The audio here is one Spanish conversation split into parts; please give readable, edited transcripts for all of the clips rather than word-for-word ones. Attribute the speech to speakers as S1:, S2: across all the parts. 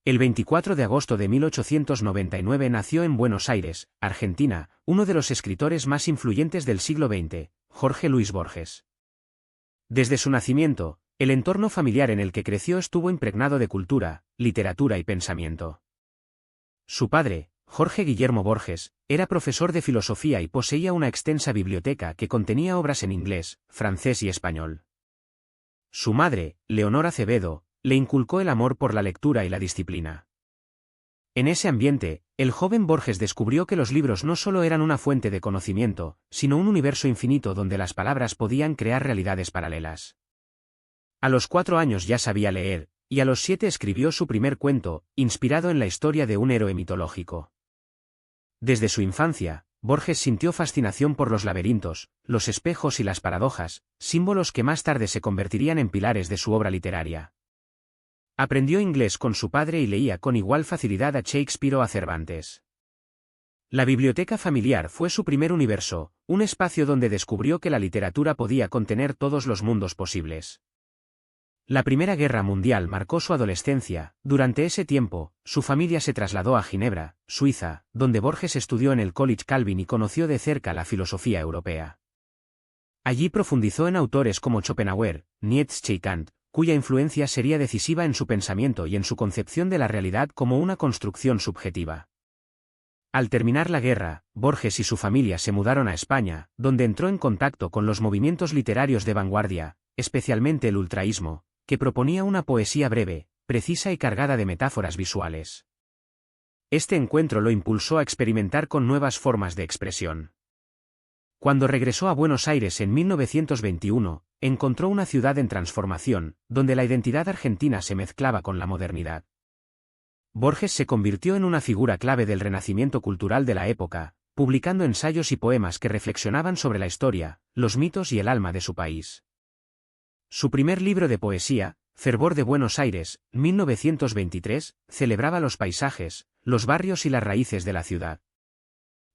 S1: El 24 de agosto de 1899 nació en Buenos Aires, Argentina, uno de los escritores más influyentes del siglo XX, Jorge Luis Borges. Desde su nacimiento, el entorno familiar en el que creció estuvo impregnado de cultura, literatura y pensamiento. Su padre, Jorge Guillermo Borges, era profesor de filosofía y poseía una extensa biblioteca que contenía obras en inglés, francés y español. Su madre, Leonor Acevedo, le inculcó el amor por la lectura y la disciplina. En ese ambiente, el joven Borges descubrió que los libros no solo eran una fuente de conocimiento, sino un universo infinito donde las palabras podían crear realidades paralelas. A los 4 años ya sabía leer, y a los 7 escribió su primer cuento, inspirado en la historia de un héroe mitológico. Desde su infancia, Borges sintió fascinación por los laberintos, los espejos y las paradojas, símbolos que más tarde se convertirían en pilares de su obra literaria. Aprendió inglés con su padre y leía con igual facilidad a Shakespeare o a Cervantes. La biblioteca familiar fue su primer universo, un espacio donde descubrió que la literatura podía contener todos los mundos posibles. La Primera Guerra Mundial marcó su adolescencia. Durante ese tiempo, su familia se trasladó a Ginebra, Suiza, donde Borges estudió en el College Calvin y conoció de cerca la filosofía europea. Allí profundizó en autores como Schopenhauer, Nietzsche y Kant, cuya influencia sería decisiva en su pensamiento y en su concepción de la realidad como una construcción subjetiva. Al terminar la guerra, Borges y su familia se mudaron a España, donde entró en contacto con los movimientos literarios de vanguardia, especialmente el ultraísmo, que proponía una poesía breve, precisa y cargada de metáforas visuales. Este encuentro lo impulsó a experimentar con nuevas formas de expresión. Cuando regresó a Buenos Aires en 1921, encontró una ciudad en transformación, donde la identidad argentina se mezclaba con la modernidad. Borges se convirtió en una figura clave del renacimiento cultural de la época, publicando ensayos y poemas que reflexionaban sobre la historia, los mitos y el alma de su país. Su primer libro de poesía, Fervor de Buenos Aires, 1923, celebraba los paisajes, los barrios y las raíces de la ciudad.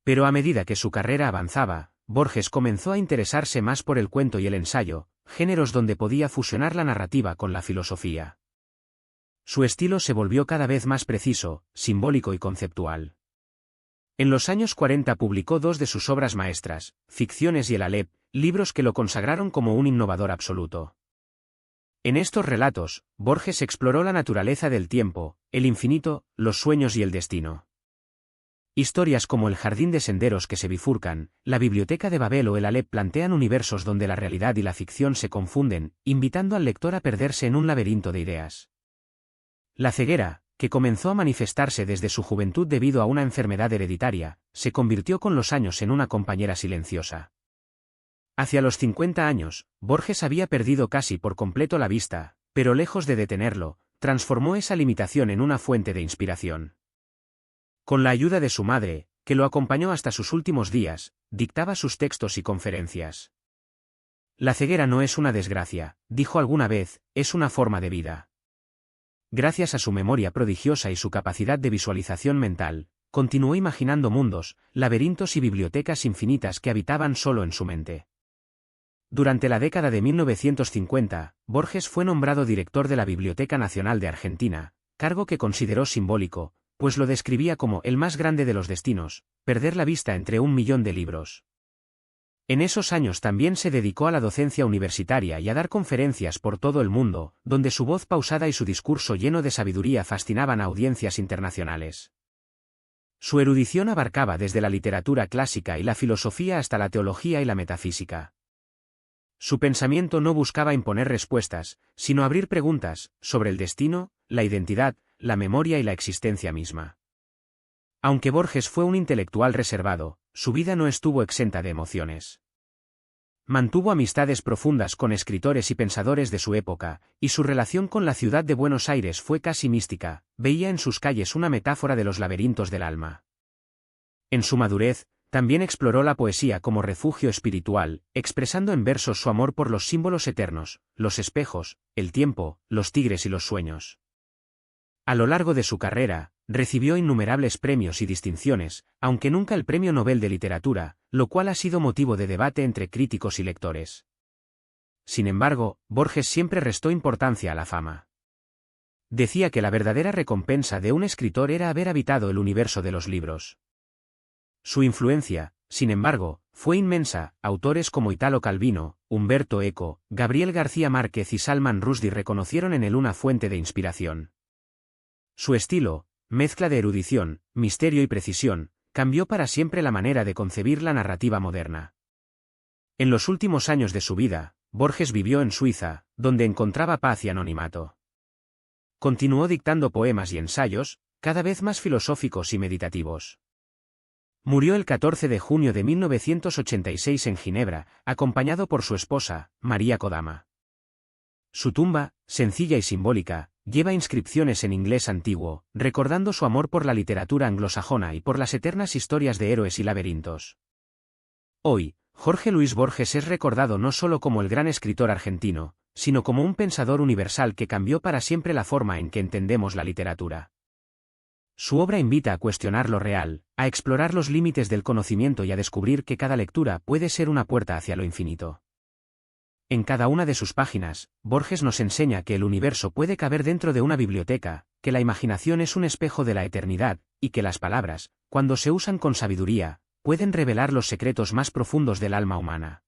S1: Pero a medida que su carrera avanzaba, Borges comenzó a interesarse más por el cuento y el ensayo, géneros donde podía fusionar la narrativa con la filosofía. Su estilo se volvió cada vez más preciso, simbólico y conceptual. En los años 40 publicó 2 de sus obras maestras, Ficciones y el Alep, libros que lo consagraron como un innovador absoluto. En estos relatos, Borges exploró la naturaleza del tiempo, el infinito, los sueños y el destino. Historias como El jardín de senderos que se bifurcan, La biblioteca de Babel o el Alep plantean universos donde la realidad y la ficción se confunden, invitando al lector a perderse en un laberinto de ideas. La ceguera, que comenzó a manifestarse desde su juventud debido a una enfermedad hereditaria, se convirtió con los años en una compañera silenciosa. Hacia los 50 años, Borges había perdido casi por completo la vista, pero lejos de detenerlo, transformó esa limitación en una fuente de inspiración. Con la ayuda de su madre, que lo acompañó hasta sus últimos días, dictaba sus textos y conferencias. La ceguera no es una desgracia, dijo alguna vez, es una forma de vida. Gracias a su memoria prodigiosa y su capacidad de visualización mental, continuó imaginando mundos, laberintos y bibliotecas infinitas que habitaban solo en su mente. Durante la década de 1950, Borges fue nombrado director de la Biblioteca Nacional de Argentina, cargo que consideró simbólico, pues lo describía como el más grande de los destinos, perder la vista entre 1 millón de libros. En esos años también se dedicó a la docencia universitaria y a dar conferencias por todo el mundo, donde su voz pausada y su discurso lleno de sabiduría fascinaban a audiencias internacionales. Su erudición abarcaba desde la literatura clásica y la filosofía hasta la teología y la metafísica. Su pensamiento no buscaba imponer respuestas, sino abrir preguntas sobre el destino, la identidad, la memoria y la existencia misma. Aunque Borges fue un intelectual reservado, su vida no estuvo exenta de emociones. Mantuvo amistades profundas con escritores y pensadores de su época, y su relación con la ciudad de Buenos Aires fue casi mística, veía en sus calles una metáfora de los laberintos del alma. En su madurez, también exploró la poesía como refugio espiritual, expresando en versos su amor por los símbolos eternos, los espejos, el tiempo, los tigres y los sueños. A lo largo de su carrera, recibió innumerables premios y distinciones, aunque nunca el Premio Nobel de Literatura, lo cual ha sido motivo de debate entre críticos y lectores. Sin embargo, Borges siempre restó importancia a la fama. Decía que la verdadera recompensa de un escritor era haber habitado el universo de los libros. Su influencia, sin embargo, fue inmensa. Autores como Italo Calvino, Humberto Eco, Gabriel García Márquez y Salman Rushdie reconocieron en él una fuente de inspiración. Su estilo, mezcla de erudición, misterio y precisión, cambió para siempre la manera de concebir la narrativa moderna. En los últimos años de su vida, Borges vivió en Suiza, donde encontraba paz y anonimato. Continuó dictando poemas y ensayos, cada vez más filosóficos y meditativos. Murió el 14 de junio de 1986 en Ginebra, acompañado por su esposa, María Kodama. Su tumba, sencilla y simbólica, lleva inscripciones en inglés antiguo, recordando su amor por la literatura anglosajona y por las eternas historias de héroes y laberintos. Hoy, Jorge Luis Borges es recordado no solo como el gran escritor argentino, sino como un pensador universal que cambió para siempre la forma en que entendemos la literatura. Su obra invita a cuestionar lo real, a explorar los límites del conocimiento y a descubrir que cada lectura puede ser una puerta hacia lo infinito. En cada una de sus páginas, Borges nos enseña que el universo puede caber dentro de una biblioteca, que la imaginación es un espejo de la eternidad, y que las palabras, cuando se usan con sabiduría, pueden revelar los secretos más profundos del alma humana.